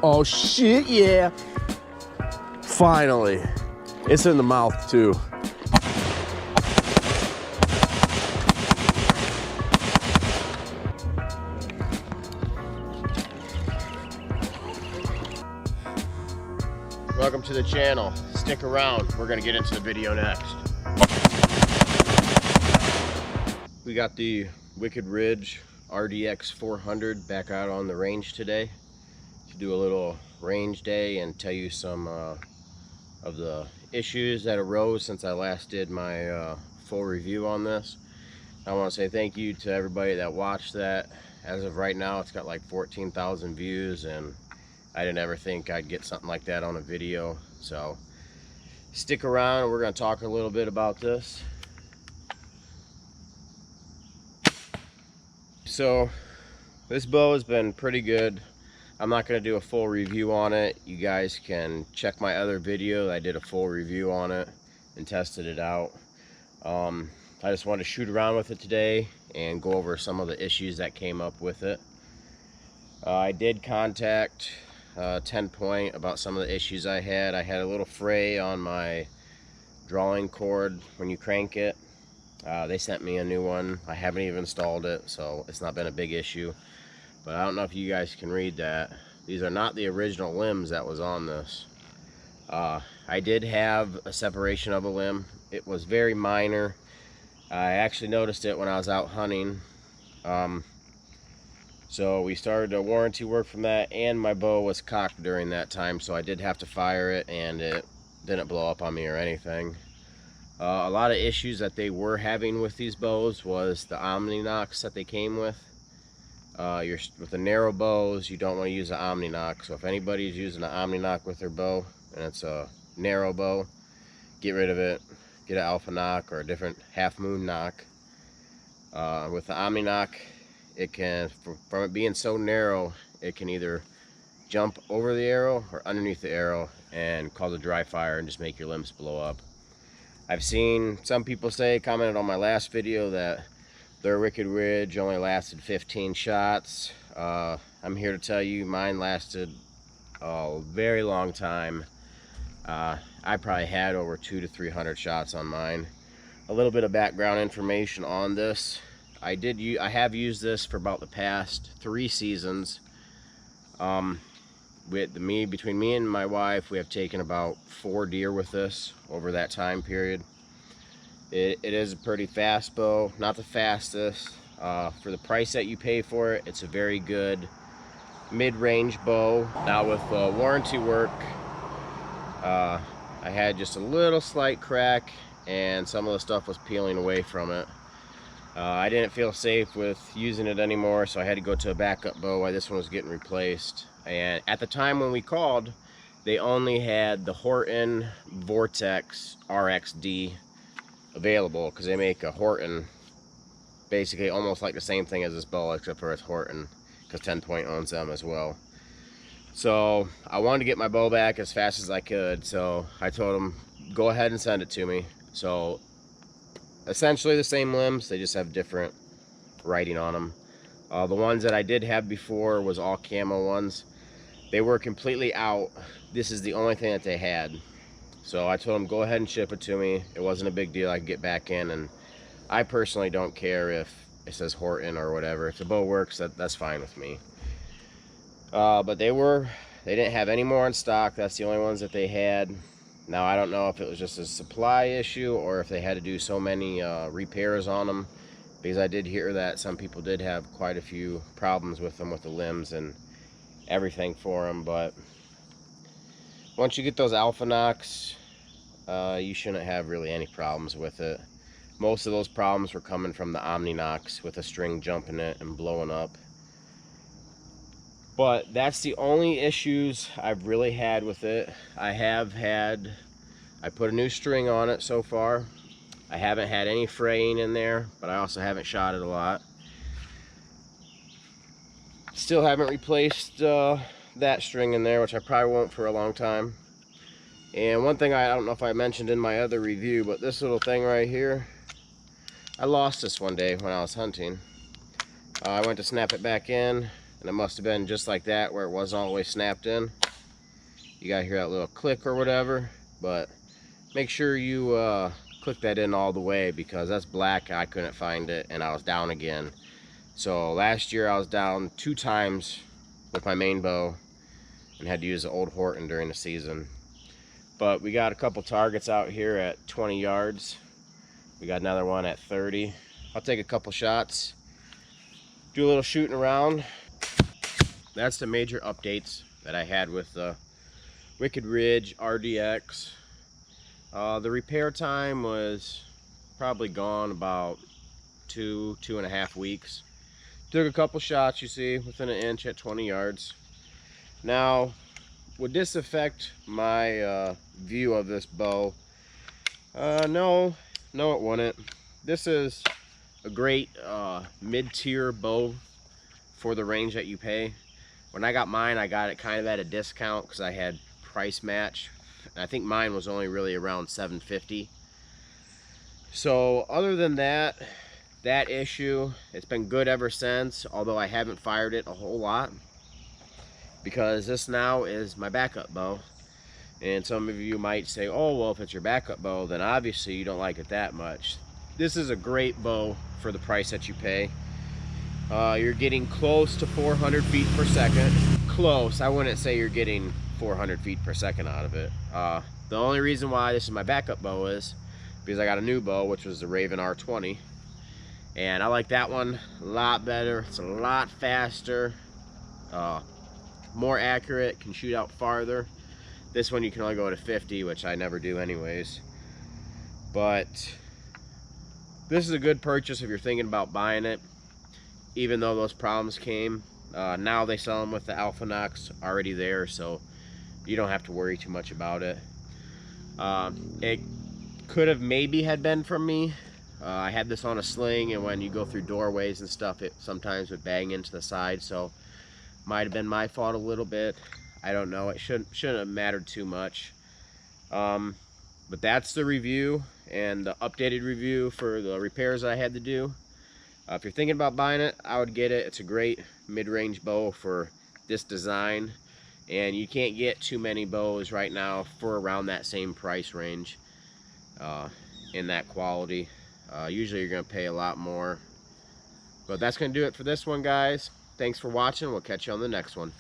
Oh shit, yeah. Finally. It's in the mouth too. Welcome to the channel. Stick around. We're gonna get into the video next. We got the Ridge Rdx 400 back out on the range today to do a little range day and tell you some of the issues that arose since I last did my full review on this. I want to say thank you to everybody that watched that. As of right now, it's got like 14,000 views, and I didn't ever think I'd get something like that on a video. So stick around. We're going to talk a little bit about this. So this bow has been pretty good. I'm not going to do a full review on it. You guys can check my other video. I did a full review on it and tested it out. I just wanted to shoot around with it today and go over some of the issues that came up with it. I did contact 10 Point about some of the issues I had. I had a little fray on my drawing cord when you crank it. They sent me a new one. I haven't even installed it, so it's not been a big issue. But I don't know if you guys can read that. These are not the original limbs that was on this. I did have a separation of a limb. It was very minor. I actually noticed it when I was out hunting. So we started a warranty work from that, and my bow was cocked during that time, so I did have to fire it, and it didn't blow up on me or anything. A lot of issues that they were having with these bows was the Omni nocks that they came with. With the narrow bows, you don't want to use an Omni nock. So if anybody's using an Omni nock with their bow and it's a narrow bow, get rid of it. Get an alpha nock or a different half moon nock. With the Omni nock, it can, from it being so narrow, it can either jump over the arrow or underneath the arrow and cause a dry fire and just make your limbs blow up. I've seen some people commented on my last video that their Wicked Ridge only lasted 15 shots. I'm here to tell you mine lasted a very long time. I probably had over 200 to 300 shots on mine. A little bit of background information on this. I have used this for about the past 3 seasons. Between me and my wife, we have taken about 4 deer with this over that time period. It is a pretty fast bow, not the fastest. For the price that you pay for it, it's a very good mid-range bow. Now with warranty work, I had just a little slight crack and some of the stuff was peeling away from it. I didn't feel safe with using it anymore, so I had to go to a backup bow while this one was getting replaced. And at the time when we called, they only had the Horton Vortex RXD available, because they make a Horton basically almost like the same thing as this bow, except for it's Horton, because 10 Point owns them as well. So I wanted to get my bow back as fast as I could, so I told them go ahead and send it to me. So essentially the same limbs, they just have different writing on them. The ones that I did have before was all camo ones. They were completely out. This is the only thing that they had. So I told them go ahead and ship it to me. It wasn't a big deal. I could get back in, and I personally don't care if it says Horton or whatever. If the bow works, that's fine with me. But they didn't have any more in stock. That's the only ones that they had. Now I don't know if it was just a supply issue or if they had to do so many repairs on them, because I did hear that some people did have quite a few problems with them, with the limbs and everything for them. But once you get those alpha nocks, you shouldn't have really any problems with it. Most of those problems were coming from the Omni nocks with a string jumping it and blowing up. But that's the only issues I've really had with it. I put a new string on it so far. I haven't had any fraying in there, but I also haven't shot it a lot. Still haven't replaced that string in there, which I probably won't for a long time. And one thing I don't know if I mentioned in my other review, but this little thing right here, I lost this one day when I was hunting. I went to snap it back in, and it must have been just like that where it wasn't all the way snapped in. You gotta hear that little click or whatever, but make sure you click that in all the way, because that's black. I couldn't find it and I was down again. So last year I was down 2 times with my main bow and had to use the old Horton during the season. But we got a couple targets out here at 20 yards. We got another one at 30. I'll take a couple shots, do a little shooting around. That's the major updates that I had with the Ridge Rdx. The repair time was probably gone about 2.5 weeks. Took a couple shots, you see, within an inch at 20 yards. Now, would this affect my view of this bow? No, it wouldn't. This is a great mid-tier bow for the range that you pay. When I got mine, I got it kind of at a discount because I had price match. I think mine was only really around $750. So other than that issue, it's been good ever since, although I haven't fired it a whole lot because this now is my backup bow. And some of you might say, oh, well, if it's your backup bow, then obviously you don't like it that much. This is a great bow for the price that you pay. You're getting close to 400 feet per second. Close. I wouldn't say you're getting 400 feet per second out of it. The only reason why this is my backup bow is because I got a new bow, which was the Raven R20, and I like that one a lot better. It's a lot faster, more accurate, can shoot out farther. This one you can only go to 50, which I never do anyways. But this is a good purchase if you're thinking about buying it, even though those problems came. Now they sell them with the Alpha Nox already there, so you don't have to worry too much about it. It could have maybe had been from me. I had this on a sling, and when you go through doorways and stuff, it sometimes would bang into the side, so might have been my fault a little bit. I don't know. It shouldn't have mattered too much. But that's the review and the updated review for the repairs I had to do. If you're thinking about buying it, I would get it. It's a great mid-range bow for this design, and you can't get too many bows right now for around that same price range in that quality. Usually you're going to pay a lot more. But that's going to do it for this one, guys. Thanks for watching. We'll catch you on the next one.